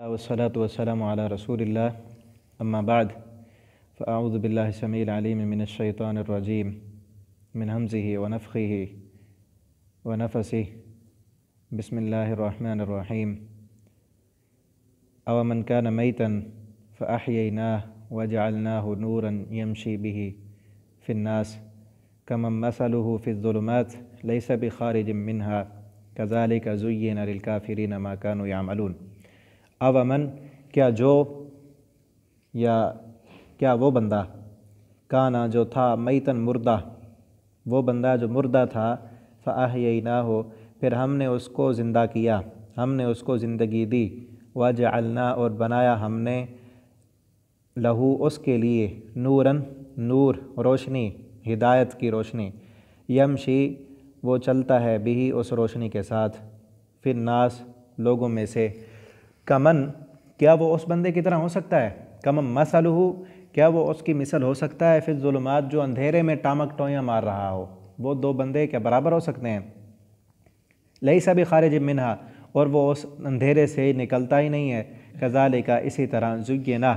والصلاة والسلام على رسول الله أما بعد فأعوذ بالله السميع العليم من الشيطان الرجيم من همزه ونفخه ونفسه بسم الله الرحمن الرحيم أو من كان ميتا فأحييناه وجعلناه نورا يمشي به في الناس كمن مثله في الظلمات ليس بخارج منها كذلك زين للكافرين ما كانوا يعملون۔ اومن کیا وہ بندہ کانا جو تھا میتن مردہ، وہ بندہ جو مردہ تھا، فاحییناہ پھر ہم نے اس کو زندہ کیا، ہم نے اس کو زندگی دی، وجعلنا اور بنایا ہم نے لہو اس کے لیے نوراً نور روشنی، ہدایت کی روشنی، یمشی وہ چلتا ہے بھی اس روشنی کے ساتھ، فی الناس لوگوں میں سے، کمن کیا وہ اس بندے کی طرح ہو سکتا ہے، کمن مثلہ کیا وہ اس کی مثل ہو سکتا ہے، فی الظلمات جو اندھیرے میں ٹامک ٹوئیاں مار رہا ہو، وہ دو بندے کیا برابر ہو سکتے ہیں، لیس بخارج منہا اور وہ اس اندھیرے سے نکلتا ہی نہیں ہے، کذالک اسی طرح زینا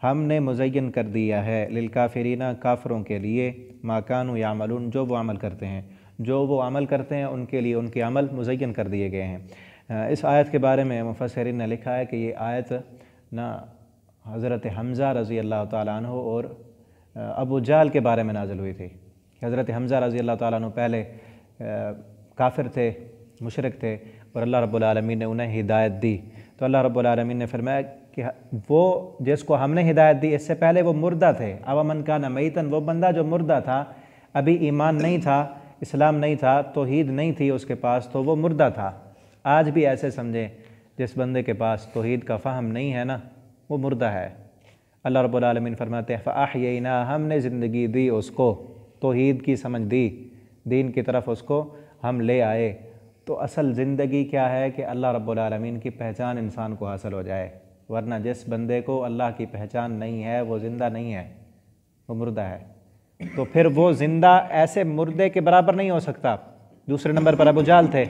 ہم نے مزین کر دیا ہے، للکافرین کافروں کے لیے، ما کانوا یعملون جو وہ عمل کرتے ہیں، جو وہ عمل کرتے ہیں ان کے لیے ان کے عمل مزین کر دیے گئے ہیں۔ اس آیت کے بارے میں مفسرین نے لکھا ہے کہ یہ آیت نہ حضرت حمزہ رضی اللہ تعالیٰ عنہ اور ابو جہل کے بارے میں نازل ہوئی تھی۔ حضرت حمزہ رضی اللہ تعالیٰ عنہ پہلے کافر تھے، مشرک تھے، اور اللہ رب العالمین نے انہیں ہدایت دی، تو اللہ رب العالمین نے فرمایا کہ وہ جس کو ہم نے ہدایت دی اس سے پہلے وہ مردہ تھے، اومن کان میتن وہ بندہ جو مردہ تھا، ابھی ایمان نہیں تھا، اسلام نہیں تھا، توحید نہیں تھی اس کے پاس، تو وہ مردہ تھا۔ آج بھی ایسے سمجھیں جس بندے کے پاس توحید کا فہم نہیں ہے نا، وہ مردہ ہے۔ اللہ رب العالمین فرماتے ہیں فَأَحْيَيْنَا ہم نے زندگی دی اس کو، توحید کی سمجھ دی، دین کی طرف اس کو ہم لے آئے۔ تو اصل زندگی کیا ہے کہ اللہ رب العالمین کی پہچان انسان کو حاصل ہو جائے، ورنہ جس بندے کو اللہ کی پہچان نہیں ہے وہ زندہ نہیں ہے، وہ مردہ ہے۔ تو پھر وہ زندہ ایسے مردے کے برابر نہیں ہو سکتا۔ دوسرے نمبر پر ابو جہل تھے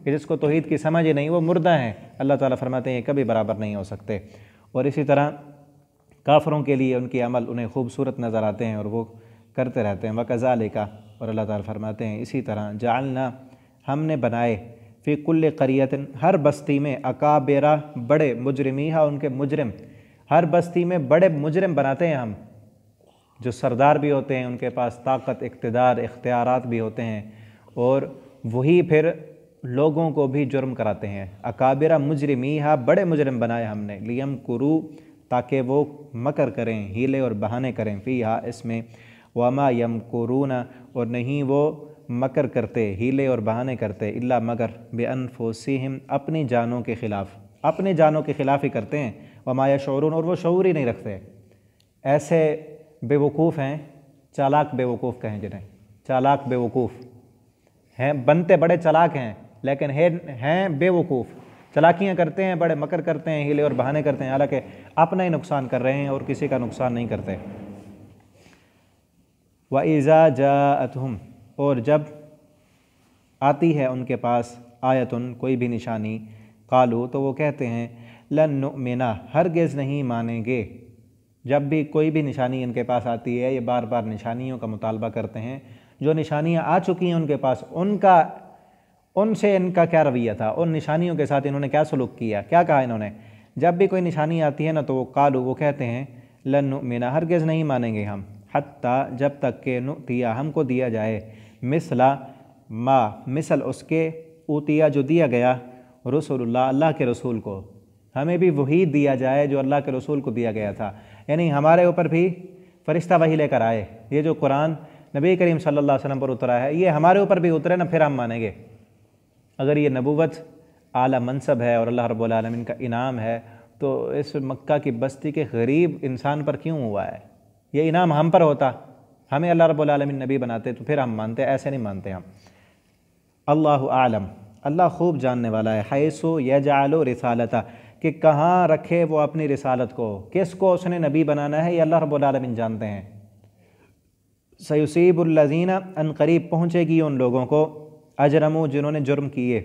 کہ جس کو توحید کی سمجھ ہی نہیں، وہ مردہ ہیں۔ اللہ تعالیٰ فرماتے ہیں یہ کبھی برابر نہیں ہو سکتے۔ اور اسی طرح کافروں کے لیے ان کی عمل انہیں خوبصورت نظر آتے ہیں اور وہ کرتے رہتے ہیں، وَكَذَلِكَ اور اللہ تعالیٰ فرماتے ہیں اسی طرح جعلنا ہم نے بنائے فی کل قریۃ ہر بستی میں اکابرہ بڑے مجرمیہا ان کے مجرم، ہر بستی میں بڑے مجرم بناتے ہیں ہم، جو سردار بھی ہوتے ہیں، ان کے پاس طاقت، اقتدار، اختیارات بھی ہوتے ہیں، اور وہی پھر لوگوں کو بھی جرم کراتے ہیں۔ اکابرہ مجرمیہا بڑے مجرم بنائے ہم نے، لیمکروا تاکہ وہ مکر کریں، ہیلے اور بہانے کریں، فیہا اس میں، وما یمکرون اور نہیں وہ مکر کرتے، ہیلے اور بہانے کرتے، الا مگر بانفسہم اپنی جانوں کے خلاف، اپنی جانوں کے خلاف ہی کرتے ہیں، وما یشعرون اور وہ شعور ہی نہیں رکھتے۔ ایسے بے وقوف ہیں، چالاک بے وقوف کہیں جنہیں، چالاک بے وقوف ہیں، بنتے بڑے چالاک ہیں لیکن ہیں بے وقوف، چالاکیاں کرتے ہیں، بڑے مکر کرتے ہیں، ہیلے اور بہانے کرتے ہیں، حالانکہ اپنا ہی نقصان کر رہے ہیں اور کسی کا نقصان نہیں کرتے۔ وَإِذَا جَاءَتْهُمْ اور جب آتی ہے ان کے پاس آیتن کوئی بھی نشانی، قالوا تو وہ کہتے ہیں لن نؤمن ہرگز نہیں مانیں گے۔ جب بھی کوئی بھی نشانی ان کے پاس آتی ہے، یہ بار بار نشانیوں کا مطالبہ کرتے ہیں، جو نشانیاں آ چکی ہیں ان کے پاس، ان سے ان کا کیا رویہ تھا، ان نشانیوں کے ساتھ انہوں نے کیا سلوک کیا، کیا کہا انہوں نے۔ جب بھی کوئی نشانی آتی ہے نا تو وہ قالوا وہ کہتے ہیں لن نؤمن ہرگز نہیں مانیں گے ہم، حتیٰ جب تک کہ نؤتیا ہم کو دیا جائے، مثل اس کے اوتیا جو دیا گیا رسول اللہ اللہ کے رسول کو، ہمیں بھی وہی دیا جائے جو اللہ کے رسول کو دیا گیا تھا، یعنی ہمارے اوپر بھی فرشتہ وہی لے کر آئے، یہ جو قرآن نبی کریم صلی اللہ علیہ وسلم پر اترا ہے یہ ہمارے اوپر بھی اترے نا، پھر ہم مانیں گے۔ اگر یہ نبوت اعلیٰ منصب ہے اور اللہ رب العالمین کا انعام ہے تو اس مکہ کی بستی کے غریب انسان پر کیوں ہوا ہے؟ یہ انعام ہم پر ہوتا، ہمیں اللہ رب العالمین نبی بناتے تو پھر ہم مانتے، ایسے نہیں مانتے ہم۔ اللہ اعلم اللہ خوب جاننے والا ہے، حیث یجعل رسالتہ کہ کہاں رکھے وہ اپنی رسالت کو، کس کو اس نے نبی بنانا ہے، یہ اللہ رب العالمین جانتے ہیں۔ سیصیب الذین ان قریب پہنچے گی ان لوگوں کو، اجرموا جنہوں نے جرم کیے،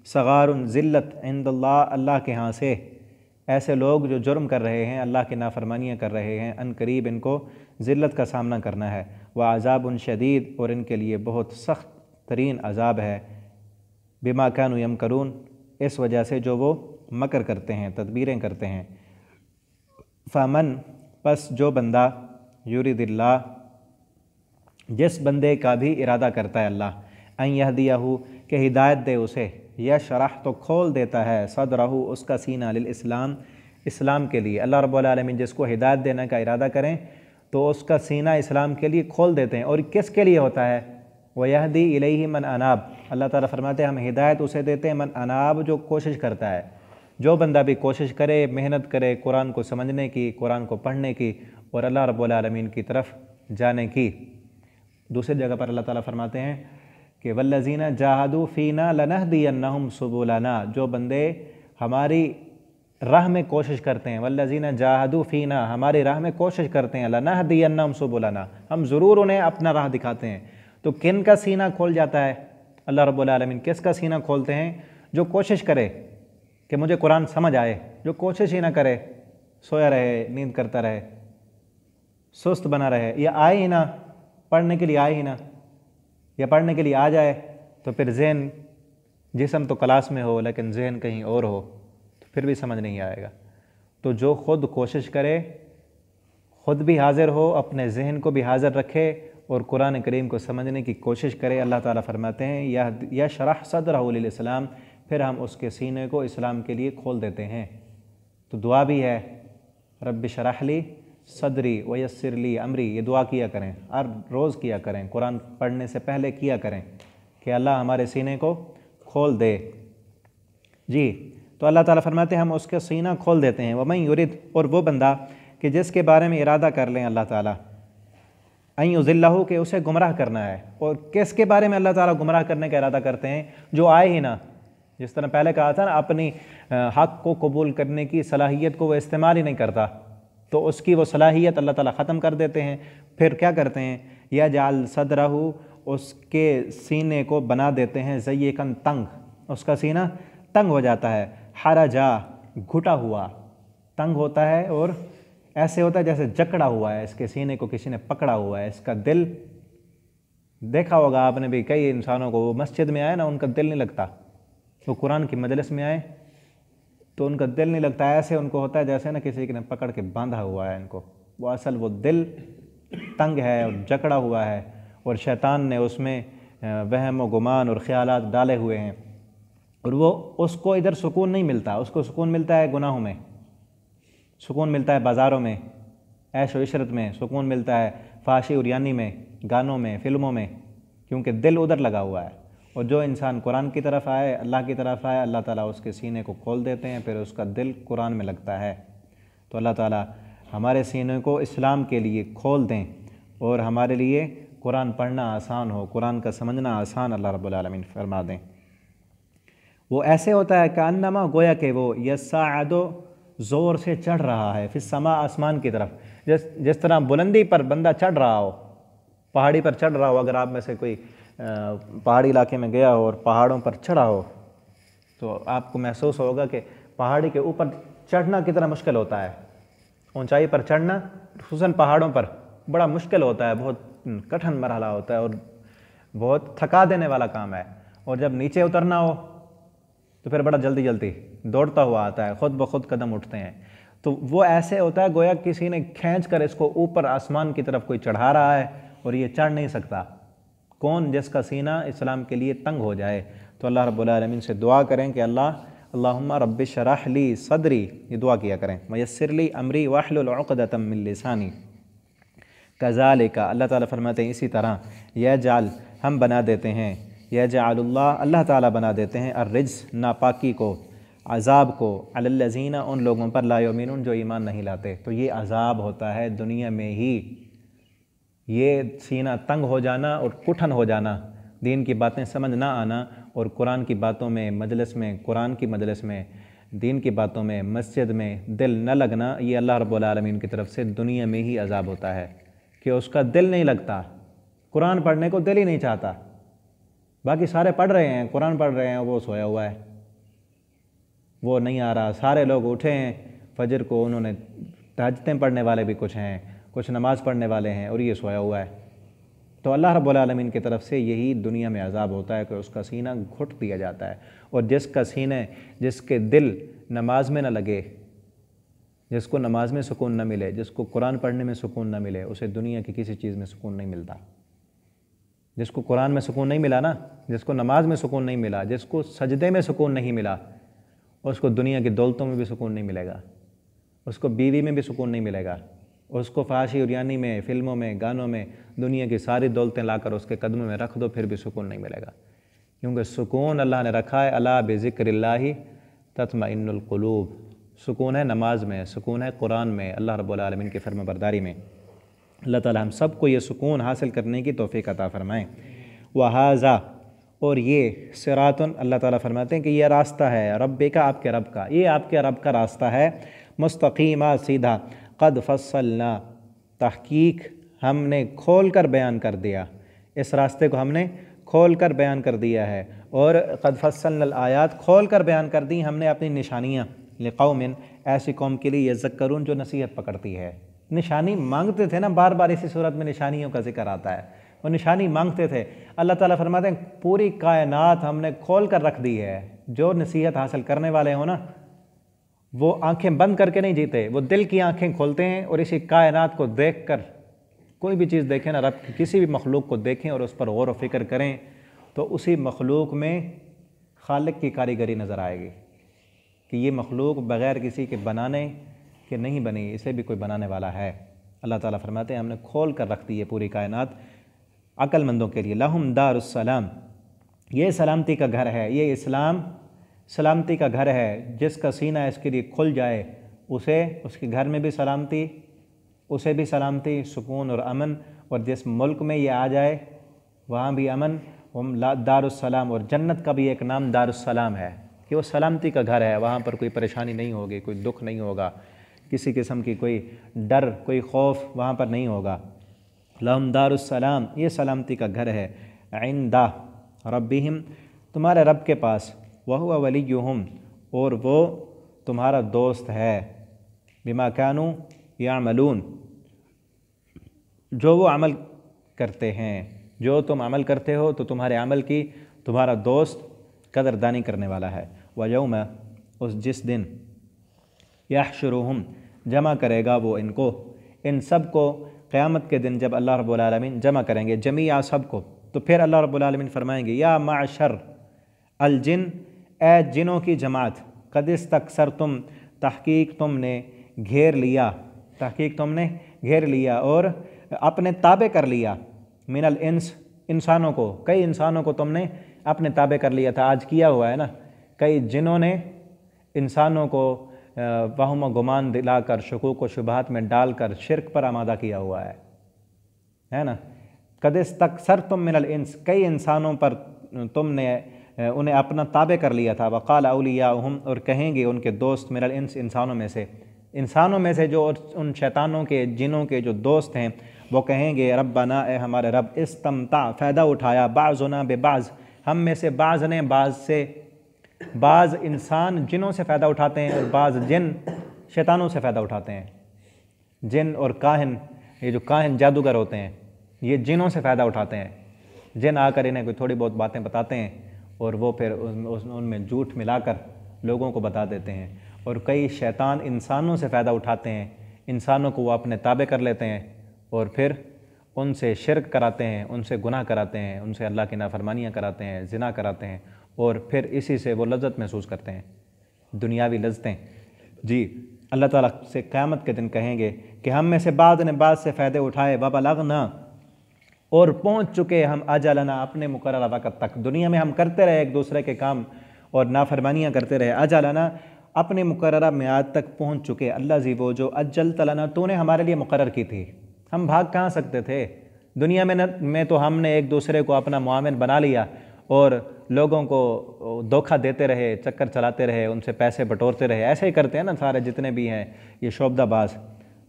صغار ذلت عند اللہ اللہ کے ہاں سے، ایسے لوگ جو جرم کر رہے ہیں، اللہ کی نافرمانیاں کر رہے ہیں، ان قریب ان کو ذلت کا سامنا کرنا ہے۔ وعذاب شدید، اور ان کے لیے بہت سخت ترین عذاب ہے، بما کانوا یمکرون، اس وجہ سے جو وہ مکر کرتے ہیں، تدبیریں کرتے ہیں۔ فمن، پس جو بندہ، یرید اللہ، جس بندے کا بھی ارادہ کرتا ہے اللہ، ان یہدیہ، کہ ہدایت دے اسے، یشرح، تو کھول دیتا ہے، صدرہ، اس کا سینہ، للاسلام، اسلام کے لیے۔ اللہ رب العالمین جس کو ہدایت دینے کا ارادہ کریں تو اس کا سینہ اسلام کے لیے کھول دیتے ہیں۔ اور کس کے لیے ہوتا ہے؟ وَيَهْدِي إِلَيْهِ مَنْ أَنَابَ، اللہ تعالیٰ فرماتے ہیں ہم ہدایت اسے دیتے ہیں، من اناب، جو کوشش کرتا ہے۔ جو بندہ بھی کوشش کرے، محنت کرے قرآن کو سمجھنے کی، قرآن کو پڑھنے کی، اور اللہ رب العالمین کی طرف جانے کی۔ دوسری جگہ پر اللہ تعالیٰ فرماتے ہیں کہ وَالَّذِينَ جَاهَدُوا فِينَا لَنَهْدِيَنَّهُمْ سُبُلَنَا، جو بندے ہماری راہ میں کوشش کرتے ہیں، وَالَّذِينَ جَاهَدُوا فِينَا، ہماری راہ میں کوشش کرتے ہیں، لَنَهْدِيَنَّهُمْ سُبُلَنَا، ہم ضرور انہیں اپنا راہ دکھاتے ہیں۔ تو کن کا سینہ کھول جاتا ہے؟ اللہ رب العالمین کس کا سینہ کھولتے ہیں؟ جو کوشش کرے کہ مجھے قرآن سمجھ آئے، جو کوشش ہی نہ کرے، سویا رہے، نیند کرتا رہے، سست بنا رہے، یا آئے ہی نہ پڑھنے کے لیے، آئے ہی نہ، یا پڑھنے کے لیے آ جائے تو پھر ذہن، جسم تو کلاس میں ہو لیکن ذہن کہیں اور ہو تو پھر بھی سمجھ نہیں آئے گا۔ تو جو خود کوشش کرے، خود بھی حاضر ہو، اپنے ذہن کو بھی حاضر رکھے اور قرآن کریم کو سمجھنے کی کوشش کرے، اللہ تعالیٰ فرماتے ہیں یشرح صدرہ للاسلام، پھر ہم اس کے سینے کو اسلام کے لیے کھول دیتے ہیں۔ تو دعا بھی ہے، رب اشرح لی صدری ویسر لی امری، یہ دعا کیا کریں، ہر روز کیا کریں، قرآن پڑھنے سے پہلے کیا کریں کہ اللہ ہمارے سینے کو کھول دے۔ جی، تو اللہ تعالیٰ فرماتے ہیں ہم اس کے سینہ کھول دیتے ہیں۔ ومن یرد، اور وہ بندہ کہ جس کے بارے میں ارادہ کر لیں اللہ تعالیٰ، ان یضلہ، کہ اسے گمراہ کرنا ہے۔ اور کس کے بارے میں اللہ تعالیٰ گمراہ کرنے کا ارادہ کرتے ہیں؟ جو آئے ہی نہ، جس طرح پہلے کہا تھا نا، اپنی حق کو قبول کرنے کی صلاحیت کو وہ استعمال ہی نہیں کرتا، تو اس کی وہ صلاحیت اللہ تعالیٰ ختم کر دیتے ہیں۔ پھر کیا کرتے ہیں؟ یجعل صدرہ، اس کے سینے کو بنا دیتے ہیں ضیقاً، تنگ، اس کا سینہ تنگ ہو جاتا ہے، حرجا، گھٹا ہوا، تنگ ہوتا ہے اور ایسے ہوتا ہے جیسے جکڑا ہوا ہے، اس کے سینے کو کسی نے پکڑا ہوا ہے۔ اس کا دل، دیکھا ہوگا آپ نے بھی کئی انسانوں کو، وہ مسجد میں آئے نا ان کا دل نہیں لگتا، وہ قرآن کی مجلس میں آئے تو ان کا دل نہیں لگتا، ایسے ان کو ہوتا ہے جیسے نا کسی نے پکڑ کے باندھا ہوا ہے ان کو، وہ اصل وہ دل تنگ ہے اور جکڑا ہوا ہے، اور شیطان نے اس میں وہم و گمان اور خیالات ڈالے ہوئے ہیں، اور وہ اس کو ادھر سکون نہیں ملتا، اس کو سکون ملتا ہے گناہوں میں، سکون ملتا ہے بازاروں میں، عیش و عشرت میں، سکون ملتا ہے فحاشی اور یانی میں، گانوں میں، فلموں میں، کیونکہ دل ادھر لگا ہوا ہے۔ اور جو انسان قرآن کی طرف آئے، اللہ کی طرف آئے، اللہ تعالیٰ اس کے سینے کو کھول دیتے ہیں، پھر اس کا دل قرآن میں لگتا ہے۔ تو اللہ تعالیٰ ہمارے سینے کو اسلام کے لیے کھول دیں اور ہمارے لیے قرآن پڑھنا آسان ہو، قرآن کا سمجھنا آسان اللہ رب العالمین فرما دیں۔ وہ ایسے ہوتا ہے کأنما، گویا کہ وہ یصعد، زور سے چڑھ رہا ہے، فی السماء، آسمان کی طرف، جس طرح بلندی پر بندہ چڑھ رہا ہو، پہاڑی پر چڑھ رہا ہو۔ اگر آپ میں سے کوئی پہاڑی علاقے میں گیا ہو اور پہاڑوں پر چڑھا ہو تو آپ کو محسوس ہوگا کہ پہاڑی کے اوپر چڑھنا کتنا مشکل ہوتا ہے، اونچائی پر چڑھنا، خصوصاً پہاڑوں پر بڑا مشکل ہوتا ہے، بہت کٹھن مرحلہ ہوتا ہے اور بہت تھکا دینے والا کام ہے۔ اور جب نیچے اترنا ہو تو پھر بڑا جلدی جلدی دوڑتا ہوا آتا ہے، خود بخود قدم اٹھتے ہیں۔ تو وہ ایسے ہوتا ہے گویا کسی نے کھینچ کر اس کو اوپر آسمان کی طرف کوئی چڑھا رہا ہے اور یہ چڑھ نہیں سکتا۔ کون؟ جس کا سینہ اسلام کے لیے تنگ ہو جائے۔ تو اللہ رب العالمین سے دعا کریں کہ اللہم رب اشرح لی صدری، یہ دعا کیا کریں، میسر لی امری واحلل عقدۃ من لسانی۔ کذالک، اللہ تعالیٰ فرماتے ہیں اسی طرح، یجعل، ہم بنا دیتے ہیں، یجعل اللہ تعالیٰ بنا دیتے ہیں، الرجس، ناپاکی کو، عذاب کو، علی الذین، ان لوگوں پر، لا یؤمنون، جو ایمان نہیں لاتے۔ تو یہ عذاب ہوتا ہے دنیا میں ہی، یہ سینہ تنگ ہو جانا اور کٹھن ہو جانا، دین کی باتیں سمجھ نہ آنا، اور قرآن کی باتوں میں، مجلس میں، قرآن کی مجلس میں، دین کی باتوں میں، مسجد میں دل نہ لگنا، یہ اللہ رب العالمین کی طرف سے دنیا میں ہی عذاب ہوتا ہے کہ اس کا دل نہیں لگتا، قرآن پڑھنے کو دل ہی نہیں چاہتا۔ باقی سارے پڑھ رہے ہیں، قرآن پڑھ رہے ہیں، وہ سویا ہوا ہے، وہ نہیں آ رہا، سارے لوگ اٹھے ہیں فجر کو انہوں نے تہجدیں پڑھنے والے بھی کچھ ہیں، کچھ نماز پڑھنے والے ہیں، اور یہ سویا ہوا ہے۔ تو اللہ رب العالمین کی طرف سے یہی دنیا میں عذاب ہوتا ہے کہ اس کا سینہ گھٹ دیا جاتا ہے، اور جس کے دل نماز میں نہ لگے، جس کو نماز میں سکون نہ ملے، جس کو قرآن پڑھنے میں سکون نہ ملے، اسے دنیا کی کسی چیز میں سکون نہیں ملتا۔ جس کو قرآن میں سکون نہیں ملا نا، جس کو نماز میں سکون نہیں ملا، جس کو سجدے میں سکون نہیں ملا، اس کو دنیا کی دولتوں میں بھی سکون نہیں ملے گا، اس کو بیوی میں بھی سکون نہیں ملے گا، اس کو فحاشی عریانی میں، فلموں میں، گانوں میں دنیا کی ساری دولتیں لا کر اس کے قدموں میں رکھ دو، پھر بھی سکون نہیں ملے گا، کیونکہ سکون اللہ نے رکھا ہے الا بذکر اللہ تطمئن القلوب۔ سکون ہے نماز میں، سکون ہے قرآن میں، اللہ رب العالمین کی فرما برداری میں۔ اللہ تعالی ہم سب کو یہ سکون حاصل کرنے کی توفیق عطا فرمائیں۔ وَهَذَا، اور یہ صراط، اللہ تعالیٰ فرماتے ہیں کہ یہ راستہ ہے رب کا، آپ کے رب کا، یہ آپ کے رب کا راستہ ہے، مستقیمہ، سیدھا، قد فصلنا، تحقیق ہم نے کھول کر بیان کر دیا، اس راستے کو ہم نے کھول کر بیان کر دیا ہے، اور قد فصلنا الآیات، کھول کر بیان کر دی ہم نے اپنی نشانیاں، لقوم، ایسی قوم کے لیے یذکرون جو نصیحت پکڑتی ہے۔ نشانی مانگتے تھے نا، بار بار اسی صورت میں نشانیوں کا ذکر آتا ہے، وہ نشانی مانگتے تھے۔ اللہ تعالیٰ فرماتے ہیں پوری کائنات ہم نے کھول کر رکھ دی ہے، جو نصیحت حاصل کرنے والے ہوں نا، وہ آنکھیں بند کر کے نہیں جیتے، وہ دل کی آنکھیں کھولتے ہیں، اور اسی کائنات کو دیکھ کر، کوئی بھی چیز دیکھیں نا، رب کی کسی بھی مخلوق کو دیکھیں اور اس پر غور و فکر کریں، تو اسی مخلوق میں خالق کی کاریگری نظر آئے گی، کہ یہ مخلوق بغیر کسی کے بنانے کہ نہیں بنی، اسے بھی کوئی بنانے والا ہے۔ اللہ تعالیٰ فرماتے ہیں ہم نے کھول کر رکھ دی ہے پوری کائنات عقل مندوں کے لیے۔ لہم دار السلام، یہ سلامتی کا گھر ہے، یہ اسلام سلامتی کا گھر ہے، جس کا سینہ اس کے لیے کھل جائے، اسے اس کے گھر میں بھی سلامتی، اسے بھی سلامتی، سکون اور امن، اور جس ملک میں یہ آ جائے وہاں بھی امن۔ دار السلام، اور جنت کا بھی ایک نام دار السلام ہے، کہ وہ سلامتی کا گھر ہے، وہاں پر کوئی پریشانی نہیں ہوگی، کوئی دکھ نہیں ہوگا، کسی قسم کی کوئی ڈر، کوئی خوف وہاں پر نہیں ہوگا۔ لہم دار السلام، یہ سلامتی کا گھر ہے، عند ربہم، تمہارے رب کے پاس، وہو ولیہم، اور وہ تمہارا دوست ہے، بما کانوا یعملون، جو وہ عمل کرتے ہیں، جو تم عمل کرتے ہو تو تمہارے عمل کی تمہارا دوست قدردانی کرنے والا ہے۔ ویوم، جس دن، یحشرہم، جمع کرے گا وہ ان کو، ان سب کو قیامت کے دن جب اللہ رب العالمین جمع کریں گے، جمیعہ سب کو، تو پھر اللہ رب العالمین فرمائیں گے یا معشر الجن، اے جنوں کی جماعت، قد استکثرتم، تحقیق تم نے گھیر لیا، تحقیق تم نے گھیر لیا اور اپنے تابع کر لیا، من الانس، انسانوں کو، کئی انسانوں کو تم نے اپنے تابع کر لیا تھا، آج کیا ہوا ہے نا، کئی جنوں نے انسانوں کو وہم و گمان دلا کر، شکوک و شبہات میں ڈال کر شرک پر آمادہ کیا ہوا ہے نا۔ قد استکثرتم من الانس، کئی انسانوں پر تم نے انہیں اپنا تابع کر لیا تھا، وقال اولیاؤہم، اور کہیں گے ان کے دوست، من الانس، انسانوں میں سے جو ان شیطانوں کے، جنوں کے جو دوست ہیں، وہ کہیں گے ربنا، اے ہمارے رب، استمتع، فائدہ اٹھایا، بعضنا ببعض، ہم میں سے بعض نے بعض سے، بعض انسان جنوں سے فائدہ اٹھاتے ہیں اور بعض جن شیطانوں سے فائدہ اٹھاتے ہیں۔ جن اور کاہن، یہ جو کاہن جادوگر ہوتے ہیں، یہ جنوں سے فائدہ اٹھاتے ہیں، جن آ کر انہیں کوئی تھوڑی بہت باتیں بتاتے ہیں، اور وہ پھر ان میں جھوٹ ملا کر لوگوں کو بتا دیتے ہیں۔ اور کئی شیطان انسانوں سے فائدہ اٹھاتے ہیں، انسانوں کو وہ اپنے تابع کر لیتے ہیں، اور پھر ان سے شرک کراتے ہیں، ان سے گناہ کراتے ہیں، ان سے اللہ کی نافرمانیاں کراتے ہیں، زنا کراتے ہیں، اور پھر اسی سے وہ لذت محسوس کرتے ہیں، دنیاوی لذتیں۔ جی، اللہ تعالیٰ سے قیامت کے دن کہیں گے کہ ہم میں سے بعض نے بعض سے فائدے اٹھائے، وبلغنا، اور پہنچ چکے ہم اجلنا، اپنے مقررہ وقت تک، دنیا میں ہم کرتے رہے ایک دوسرے کے کام اور نافرمانیاں کرتے رہے، اجلنا، اپنے مقررہ میعاد تک پہنچ چکے، اللہ زی، وہ جو اجلت لنا، تو نے ہمارے لیے مقرر کی تھی، ہم بھاگ کہاں سکتے تھے دنیا میں تو ہم نے ایک دوسرے کو اپنا معاون بنا لیا اور لوگوں کو دھوکہ دیتے رہے، چکر چلاتے رہے، ان سے پیسے بٹورتے رہے، ایسے ہی کرتے ہیں نا سارے جتنے بھی ہیں یہ شعبدہ باز،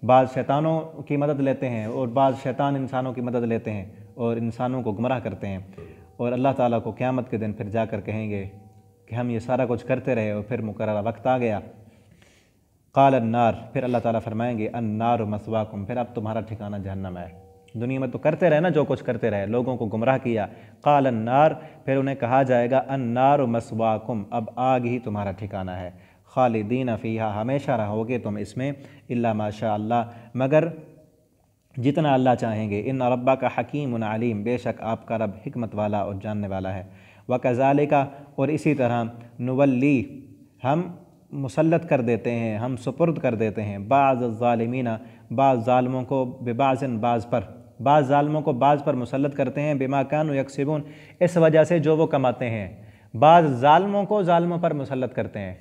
بعض شیطانوں کی مدد لیتے ہیں اور بعض شیطان انسانوں کی مدد لیتے ہیں اور انسانوں کو گمراہ کرتے ہیں، اور اللہ تعالیٰ کو قیامت کے دن پھر جا کر کہیں گے کہ ہم یہ سارا کچھ کرتے رہے اور پھر مقررہ وقت آ گیا۔ قال النار، پھر اللہ تعالیٰ فرمائیں گے النار مثواکم، پھر اب تمہارا ٹھکانہ جہنم ہے۔ دنیا میں تو کرتے رہے نا جو کچھ کرتے رہے، لوگوں کو گمراہ کیا۔ قال النار، پھر انہیں کہا جائے گا النار مثواکم، اب آگ ہی تمہارا ٹھکانہ ہے۔ خالدین فیہا، ہمیشہ رہو گے تم اس میں، الا ما شاء اللہ، مگر جتنا اللہ چاہیں گے۔ ان ربک حکیم علیم، بے شک آپ کا رب حکمت والا اور جاننے والا ہے۔ وکذالک، اور اسی طرح نولی، ہم مسلط کر دیتے ہیں، ہم سپرد کر دیتے ہیں، بعض الظالمین، بعض ظالموں کو، ببعض، بعض پر، بعض ظالموں کو بعض پر مسلط کرتے ہیں، بما کانوا یکسبون، اس وجہ سے جو وہ کماتے ہیں۔ بعض ظالموں کو ظالموں پر مسلط کرتے ہیں۔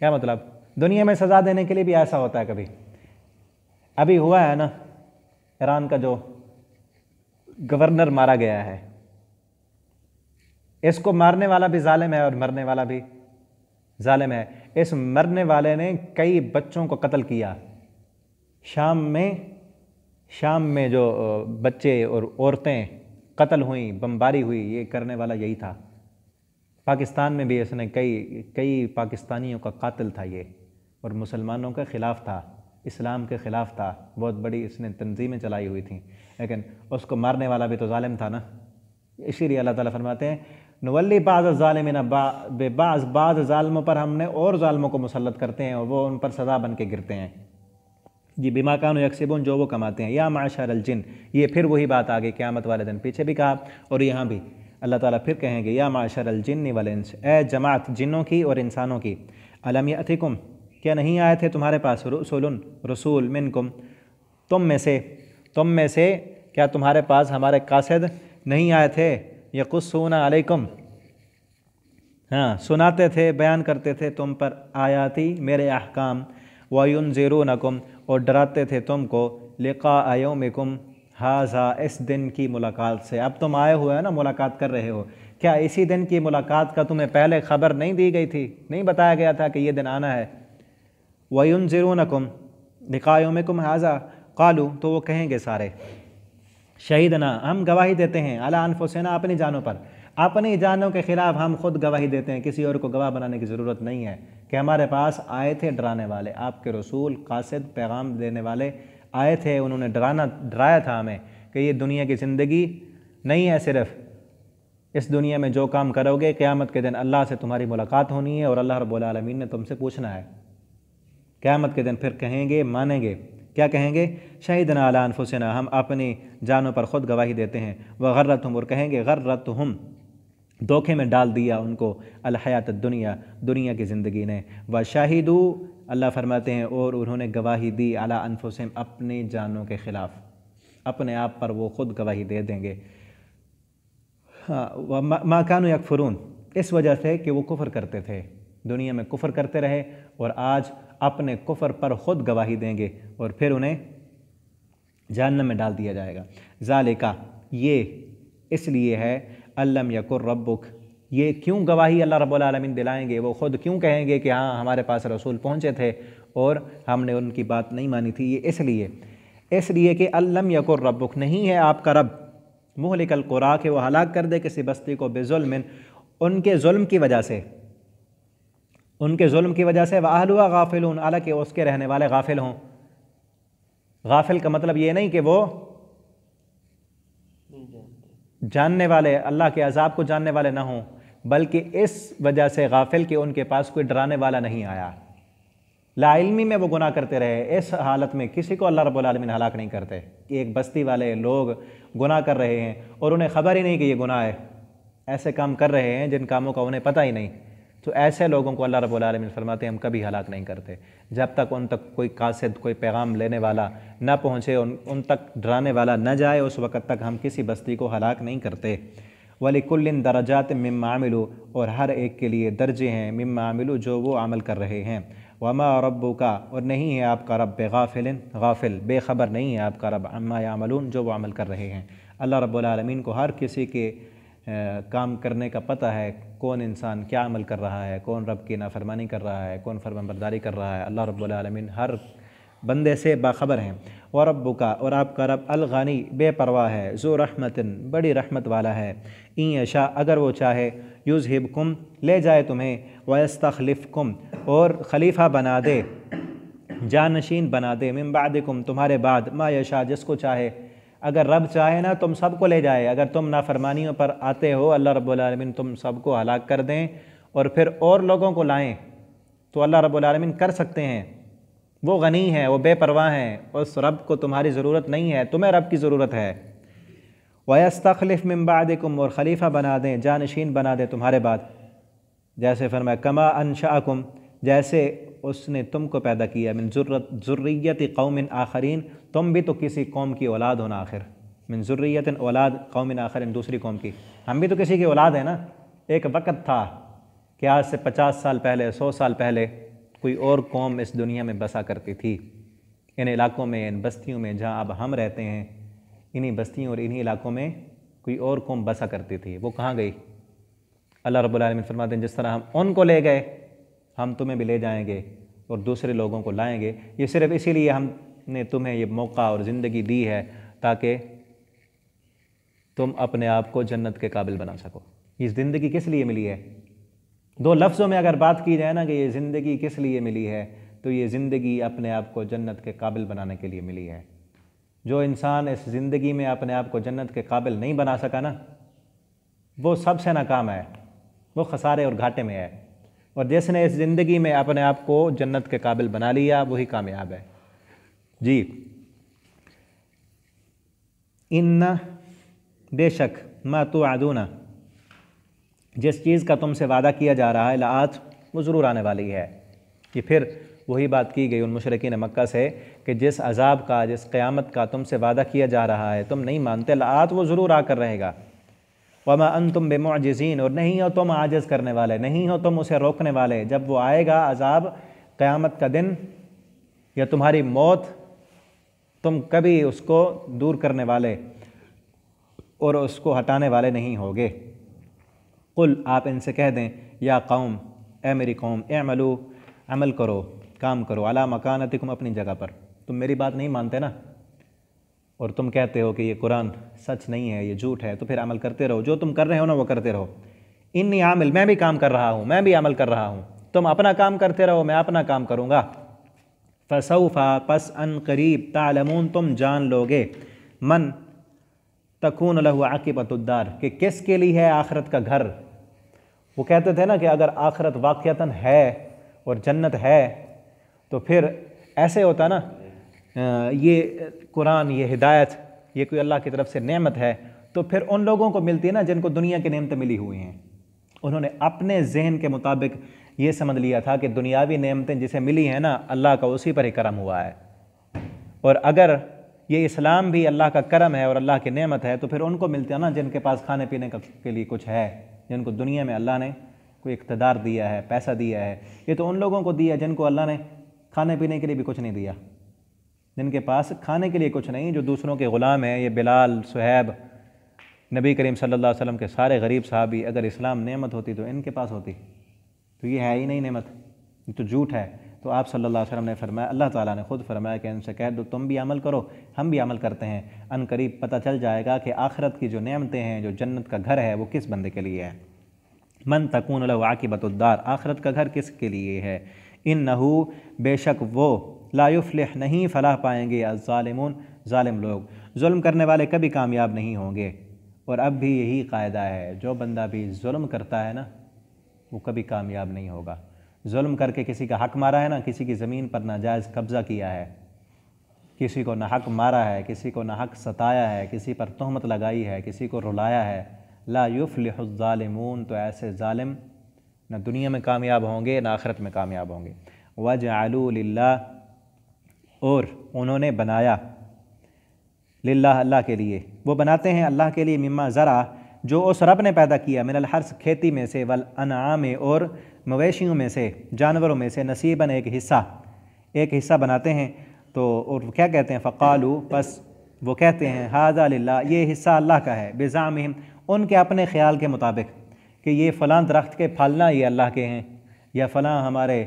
کیا مطلب؟ دنیا میں سزا دینے کے لیے بھی ایسا ہوتا ہے کبھی۔ ابھی ہوا ہے نا، ایران کا جو گورنر مارا گیا ہے، اس کو مارنے والا بھی ظالم ہے اور مرنے والا بھی ظالم ہے۔ اس مرنے والے نے کئی بچوں کو قتل کیا۔ شام میں جو بچے اور عورتیں قتل ہوئیں، بمباری ہوئی، یہ کرنے والا یہی تھا۔ پاکستان میں بھی اس نے کئی پاکستانیوں کا قاتل تھا یہ، اور مسلمانوں کے خلاف تھا، اسلام کے خلاف تھا، بہت بڑی اس نے تنظیمیں چلائی ہوئی تھیں، لیکن اس کو مارنے والا بھی تو ظالم تھا نا۔ اسی لیے اللہ تعالیٰ فرماتے ہیں نولی بعض الظالمین بعض ظالموں پر ہم نے اور ظالموں کو مسلط کرتے ہیں، اور وہ ان پر سزا بن کے گرتے ہیں۔ جی بما کانوا یکسبون، جو وہ کماتے ہیں۔ یا معشر الجن، یہ پھر وہی بات آگے قیامت والے دن، پیچھے بھی کہا اور یہاں بھی اللہ تعالیٰ پھر کہیں گے یا معشر الجن والانس، اے جماعت جنوں کی اور انسانوں کی، الم یأتکم، کیا نہیں آئے تھے تمہارے پاس، رسول منکم، تم میں سے کیا تمہارے پاس ہمارے قاصد نہیں آئے تھے، یقصون علیکم، ہاں سناتے تھے، بیان کرتے تھے تم پر آیاتی، میرے احکام، وینذرونکم، اور ڈراتے تھے تم کو، لقاء یومکم ھذا، اس دن کی ملاقات سے۔ اب تم آئے ہوئے ہیں نا، ملاقات کر رہے ہو، کیا اسی دن کی ملاقات کا تمہیں پہلے خبر نہیں دی گئی تھی؟ نہیں بتایا گیا تھا کہ یہ دن آنا ہے؟ وینذرونکم لقاء یومکم ھذا، قالوا، تو وہ کہیں گے سارے، شہیدنا، ہم گواہی دیتے ہیں، علی انفسنا، اپنی جانوں پر، اپنی جانوں کے خلاف ہم خود گواہی دیتے ہیں، کسی اور کو گواہ بنانے کی ضرورت نہیں ہے، کہ ہمارے پاس آئے تھے ڈرانے والے، آپ کے رسول، قاصد، پیغام دینے والے آئے تھے، انہوں نے ڈرایا تھا ہمیں کہ یہ دنیا کی زندگی نہیں ہے، صرف اس دنیا میں جو کام کرو گے قیامت کے دن اللہ سے تمہاری ملاقات ہونی ہے، اور اللہ رب العالمین نے تم سے پوچھنا ہے۔ قیامت کے دن پھر کہیں گے، مانیں گے، کیا کہیں گے؟ شہیدنا علی انفسنا، ہم اپنی جانوں پر خود گواہی دیتے ہیں، وغرتہم، اور کہیں گے غرتہم، دھوکے میں ڈال دیا ان کو، الحیات الدنیا، دنیا کی زندگی نے، وشاہدوا، اللہ فرماتے ہیں اور انہوں نے گواہی دی، علی انفسہم، اپنی جانوں کے خلاف، اپنے آپ پر وہ خود گواہی دے دیں گے۔ ما کانوا یکفرون، اس وجہ سے کہ وہ کفر کرتے تھے، دنیا میں کفر کرتے رہے، اور آج اپنے کفر پر خود گواہی دیں گے، اور پھر انہیں جہنم میں ڈال دیا جائے گا۔ ذالکہ، یہ اس لیے ہے، الم یکن ربک، یہ کیوں گواہی اللہ رب العالمین دلائیں گے، وہ خود کیوں کہیں گے کہ ہاں ہمارے پاس رسول پہنچے تھے اور ہم نے ان کی بات نہیں مانی تھی؟ یہ اس لیے کہ الم یکن ربک، نہیں ہے آپ کا رب، مہلک القریٰ، کہ وہ ہلاک کر دے کسی بستی کو، بظلم، ان کے ظلم کی وجہ سے، وَأَهْلُهَا غَافِلُونَ، حالانکہ اس کے رہنے والے غافل ہوں۔ غافل کا مطلب یہ نہیں کہ وہ جاننے والے، اللہ کے عذاب کو جاننے والے نہ ہوں، بلکہ اس وجہ سے غافل کہ ان کے پاس کوئی ڈرانے والا نہیں آیا، لا علمی میں وہ گناہ کرتے رہے۔ اس حالت میں کسی کو اللہ رب العالمین ہلاک نہیں کرتے، کہ ایک بستی والے لوگ گناہ کر رہے ہیں اور انہیں خبر ہی نہیں کہ یہ گناہ ہے، ایسے کام کر رہے ہیں جن کاموں کا انہیں پتہ ہی نہیں، تو ایسے لوگوں کو اللہ رب العالمین فرماتے ہیں ہم کبھی ہلاک نہیں کرتے، جب تک ان تک کوئی قاصد، کوئی پیغام لینے والا نہ پہنچے، ان تک ڈرانے والا نہ جائے، اس وقت تک ہم کسی بستی کو ہلاک نہیں کرتے۔ وَلِكُلٍّ دَرَجَاتٍ مِّمَّا عَمِلُوا، اور ہر ایک کے لیے درجے ہیں، مِّمَّا عَمِلُوا، جو وہ عمل کر رہے ہیں۔ وَمَا رَبُّكَ، اور نہیں ہے آپ کا رب، بِغَافِلٍ، غافل، بے خبر نہیں ہے آپ کا رب، عَمَّا يَعْمَلُونَ، جو وہ عمل کر رہے ہیں۔ اللہ رب العالمین کو ہر کسی کے کام کرنے کا پتہ ہے، کون انسان کیا عمل کر رہا ہے، کون رب کی نافرمانی کر رہا ہے، کون فرمانبرداری کر رہا ہے، اللہ رب العالمین ہر بندے سے باخبر ہیں۔ وَرَبُّكَ، اور آپ کا رب، الغنی، بے پرواہ ہے، ذو رحمتٍ، بڑی رحمت والا ہے، ان یشاء، اگر وہ چاہے، یذہبکم، لے جائے تمہیں، وَيَسْتَخْلِفْكُمْ اور خلیفہ بنا دے، جانشین بنا دے، من بعدکم تمہارے بعد، ما یشاء جس کو چاہے۔ اگر رب چاہے نا تم سب کو لے جائے، اگر تم نافرمانیوں پر آتے ہو اللہ رب العالمین تم سب کو ہلاک کر دیں اور پھر اور لوگوں کو لائیں تو اللہ رب العالمین کر سکتے ہیں۔ وہ غنی ہے، وہ بے پرواہ ہیں، اس رب کو تمہاری ضرورت نہیں ہے، تمہیں رب کی ضرورت ہے۔ وَيَسْتَخْلِفْ مِن بَعْدِكُمْ اور خلیفہ بنا دیں، جانشین بنا دیں تمہارے بعد، جیسے فرمایا کما انشأکم جیسے اس نے تم کو پیدا کیا، من ذریت قوم آخرین تم بھی تو کسی قوم کی اولاد ہونا آخر، من ذریت اولاد قوم آخرین دوسری قوم کی، ہم بھی تو کسی کی اولاد ہیں نا۔ ایک وقت تھا کہ آج سے 50 سال پہلے 100 سال پہلے کوئی اور قوم اس دنیا میں بسا کرتی تھی، ان علاقوں میں، ان بستیوں میں جہاں اب ہم رہتے ہیں، انہی بستیوں اور انہی علاقوں میں کوئی اور قوم بسا کرتی تھی، وہ کہاں گئی؟ اللہ رب العالمین فرماتے ہیں جس طرح ہم ان کو لے گئے ہم تمہیں بھی لے جائیں گے اور دوسرے لوگوں کو لائیں گے۔ یہ صرف اسی لیے ہم نے تمہیں یہ موقع اور زندگی دی ہے تاکہ تم اپنے آپ کو جنت کے قابل بنا سکو۔ یہ زندگی کس لیے ملی ہے؟ دو لفظوں میں اگر بات کی جائے نا کہ یہ زندگی کس لیے ملی ہے تو یہ زندگی اپنے آپ کو جنت کے قابل بنانے کے لیے ملی ہے۔ جو انسان اس زندگی میں اپنے آپ کو جنت کے قابل نہیں بنا سکا نا وہ سب سے ناکام ہے، وہ خسارے اور گھاٹے میں ہے، اور جس نے اس زندگی میں اپنے آپ کو جنت کے قابل بنا لیا وہی کامیاب ہے۔ جی ان بے شک ما توعدون جس چیز کا تم سے وعدہ کیا جا رہا ہے لآت وہ ضرور آنے والی ہے۔ یہ پھر وہی بات کی گئی ان مشرکین مکہ سے کہ جس عذاب کا، جس قیامت کا تم سے وعدہ کیا جا رہا ہے تم نہیں مانتے، لآت وہ ضرور آ کر رہے گا۔ وما انتم بمعجزین اور نہیں ہو تم عاجز کرنے والے، نہیں ہو تم اسے روکنے والے۔ جب وہ آئے گا عذاب قیامت کا دن یا تمہاری موت، تم کبھی اس کو دور کرنے والے اور اس کو ہٹانے والے نہیں ہوگے۔ قل آپ ان سے کہہ دیں یا قوم اے میری قوم، اعملوا عمل کرو، کام کرو، علی مکانتکم اپنی جگہ پر۔ تم میری بات نہیں مانتے نا اور تم کہتے ہو کہ یہ قرآن سچ نہیں ہے، یہ جھوٹ ہے، تو پھر عمل کرتے رہو، جو تم کر رہے ہو نا وہ کرتے رہو۔ انی عامل میں بھی کام کر رہا ہوں، میں بھی عمل کر رہا ہوں، تم اپنا کام کرتے رہو میں اپنا کام کروں گا۔ فسوف پس ان قریب تعلمون تم جان لوگے، من تکون لہ عاقبۃ الدار کہ کس کے لیے ہے آخرت کا گھر۔ وہ کہتے تھے نا کہ اگر آخرت واقعتاً ہے اور جنت ہے تو پھر ایسے ہوتا نا، یہ قرآن، یہ ہدایت، یہ کوئی اللہ کی طرف سے نعمت ہے تو پھر ان لوگوں کو ملتی ہے نا جن کو دنیا کی نعمتیں ملی ہوئی ہیں۔ انہوں نے اپنے ذہن کے مطابق یہ سمجھ لیا تھا کہ دنیاوی نعمتیں جسے ملی ہیں نا اللہ کا اسی پر ہی کرم ہوا ہے، اور اگر یہ اسلام بھی اللہ کا کرم ہے اور اللہ کی نعمت ہے تو پھر ان کو ملتا ہے نا جن کے پاس کھانے پینے کے لیے کچھ ہے، جن کو دنیا میں اللہ نے کوئی اقتدار دیا ہے، پیسہ دیا ہے۔ یہ تو ان لوگوں کو دیا جن کو اللہ نے کھانے پینے کے لیے بھی کچھ نہیں دیا، جن کے پاس کھانے کے لیے کچھ نہیں، جو دوسروں کے غلام ہیں۔ یہ بلال، صہیب، نبی کریم صلی اللہ علیہ وسلم کے سارے غریب صحابی، اگر اسلام نعمت ہوتی تو ان کے پاس ہوتی، تو یہ ہے ہی نہیں نعمت، یہ تو جھوٹ ہے۔ تو آپ صلی اللہ علیہ وسلم نے فرمایا، اللہ تعالیٰ نے خود فرمایا کہ ان سے کہہ دو تم بھی عمل کرو ہم بھی عمل کرتے ہیں، ان قریب پتہ چل جائے گا کہ آخرت کی جو نعمتیں ہیں، جو جنت کا گھر ہے وہ کس بندے کے لیے ہے۔ من تکون لہ عاقبۃ الدار آخرت کا گھر کس کے لیے ہے۔ انہ بے شک وہ، لا یفلح نہیں فلاح پائیں گے، الظالمون ظالم لوگ، ظلم کرنے والے کبھی کامیاب نہیں ہوں گے۔ اور اب بھی یہی قاعدہ ہے، جو بندہ بھی ظلم کرتا ہے نا وہ کبھی کامیاب نہیں ہوگا۔ ظلم کر کے کسی کا حق مارا ہے نا، کسی کی زمین پر ناجائز قبضہ کیا ہے، کسی کو ناحق مارا ہے، کسی کو ناحق ستایا ہے، کسی پر تہمت لگائی ہے، کسی کو رلایا ہے، لا یفلح الظالمون تو ایسے ظالم نہ دنیا میں کامیاب ہوں گے نہ آخرت میں کامیاب ہوں گے۔ وَجَعَلُوا لِلَّهِ اور انہوں نے بنایا، للہ اللہ کے لیے، وہ بناتے ہیں اللہ کے لیے، مما زرع جو اس رب نے پیدا کیا، من الحرث کھیتی میں سے، والانعام اور مویشیوں میں سے، جانوروں میں سے، نصیباً ایک حصہ بناتے ہیں۔ تو اور کیا کہتے ہیں، فقالوا پس وہ کہتے ہیں، ھذا للہ یہ حصہ اللہ کا ہے، بزعمہم ان کے اپنے خیال کے مطابق کہ یہ فلاں درخت کے پھل نا یہ اللہ کے ہیں، یا فلاں ہمارے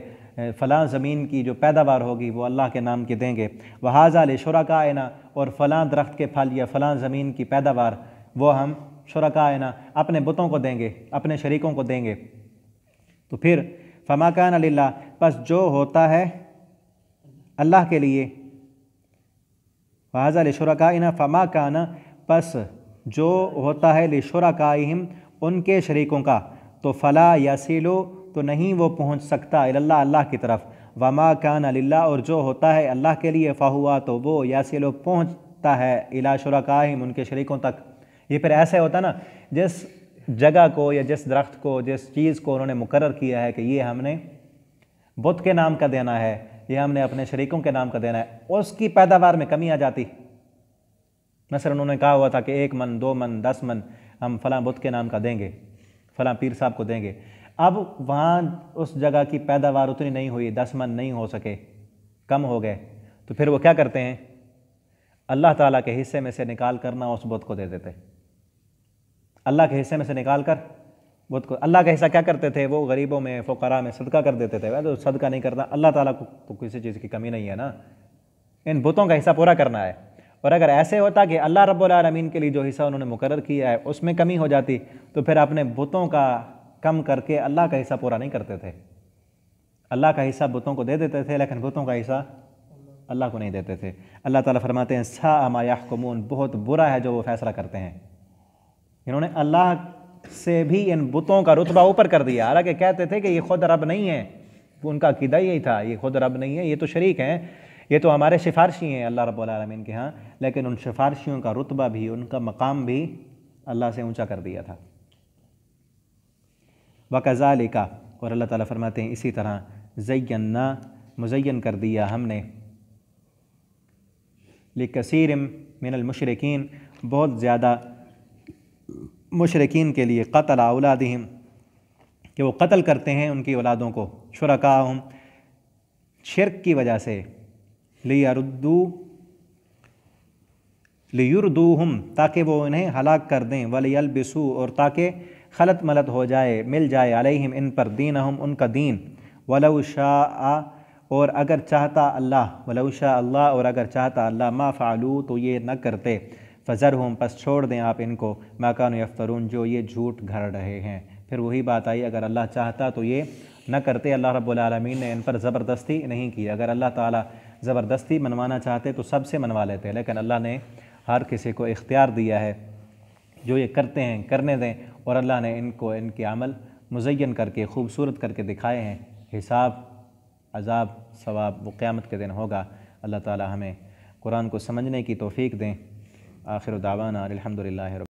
فلاں زمین کی جو پیداوار ہوگی وہ اللہ کے نام کی دیں گے، وَھَذَا لِشُرَكَائِنَا اور فلاں درخت کے پھل یا فلاں زمین کی پیداوار وہ ہم شرکائنا اپنے بتوں کو دیں گے، اپنے شریکوں کو دیں گے۔ تو پھر فما کان للہ، پس جو ہوتا ہے اللہ کے لیے، وَهَذَا لِشُرَكَائِنَا فما کان، پس جو ہوتا ہے لِشُرَكَائِهِمْ ان کے شریکوں کا، تو فلا یصلو، تو نہیں وہ پہنچ سکتا اللہ اللہ کی طرف، وما کان للہ، اور جو ہوتا ہے اللہ کے لیے فہوا، تو وہ یصلو پہنچتا ہے الی شرکائہم ان کے شریکوں تک۔ یہ پھر ایسے ہوتا نا، جس جگہ کو یا جس درخت کو، جس چیز کو انہوں نے مقرر کیا ہے کہ یہ ہم نے بت کے نام کا دینا ہے، یہ ہم نے اپنے شریکوں کے نام کا دینا ہے، اس کی پیداوار میں کمی آ جاتی۔ مثلا انہوں نے کہا ہوا تھا کہ 1 من 2 من 10 من ہم فلاں بت کے نام کا دیں گے، فلاں پیر صاحب کو دیں گے۔ اب وہاں اس جگہ کی پیداوار اتنی نہیں ہوئی، 10 من نہیں ہو سکے، کم ہو گئے، تو پھر وہ کیا کرتے ہیں؟ اللہ تعالیٰ کے حصے میں سے نکال کرنا اس بت کو دے دیتے۔ اللہ کے حصے میں سے نکال کر بت کو، اللہ کا حصہ کیا کرتے تھے؟ وہ غریبوں میں، فقراء میں صدقہ کر دیتے تھے۔ تو صدقہ نہیں کرنا، اللہ تعالیٰ کو تو کسی چیز کی کمی نہیں ہے نا، ان بتوں کا حصہ پورا کرنا ہے۔ اور اگر ایسے ہوتا کہ اللہ رب العالمین کے لیے جو حصہ انہوں نے مقرر کیا ہے اس میں کمی ہو جاتی، تو پھر اپنے بتوں کا کم کر کے اللہ کا حصہ پورا نہیں کرتے تھے۔ اللہ کا حصہ بتوں کو دے دیتے تھے، لیکن بتوں کا حصہ اللہ کو نہیں دیتے تھے۔ اللہ تعالیٰ فرماتے ہیں ساء ما یحکمون، بہت برا ہے جو وہ فیصلہ کرتے ہیں۔ انہوں نے اللہ سے بھی ان بتوں کا رتبہ اوپر کر دیا، حالانکہ کہتے تھے کہ یہ خود رب نہیں ہے، ان کا عقیدہ یہی تھا، یہ خود رب نہیں ہے، یہ تو شریک ہیں، یہ تو ہمارے سفارشی ہیں اللہ رب العالمین کے ہاں، لیکن ان سفارشیوں کا رتبہ بھی، ان کا مقام بھی اللہ سے اونچا کر دیا تھا۔ وَكَذَلِكَ، اور اللہ تعالیٰ فرماتے ہیں اسی طرح، زَيَّنَّا، مزین کر دیا ہم نے، لِكَثِيرٍ مِّنَ الْمُشْرِكِينَ، بہت زیادہ مشرکین کے لیے، قتل اولادہم، کہ وہ قتل کرتے ہیں ان کی اولادوں کو، شرکاہم، شرک کی وجہ سے، لیردوہم، تاکہ وہ انہیں ہلاک کر دیں، ولیلبسوا، اور تاکہ خلط ملط ہو جائے، مل جائے، علیہم ان پر، دینہم ان کا دین، ولو شاء، اور اگر چاہتا اللہ، ولو شاء اللہ، اور اگر چاہتا اللہ، ما فعلوا، تو یہ نہ کرتے، فذرہم، پس چھوڑ دیں آپ ان کو، ما کانوا یفترون، جو یہ جھوٹ گھڑ رہے ہیں۔ پھر وہی بات آئی، اگر اللہ چاہتا تو یہ نہ کرتے، اللہ رب العالمین نے ان پر زبردستی نہیں کی۔ اگر اللہ تعالیٰ زبردستی منوانا چاہتے تو سب سے منوا لیتے، لیکن اللہ نے ہر کسی کو اختیار دیا ہے، جو یہ کرتے ہیں کرنے دیں، اور اللہ نے ان کو ان کے عمل مزین کر کے، خوبصورت کر کے دکھائے ہیں۔ حساب، عذاب، ثواب وہ قیامت کے دن ہوگا۔ اللہ تعالیٰ ہمیں قرآن کو سمجھنے کی توفیق دیں۔ آخر دعوانا الحمدللہ رب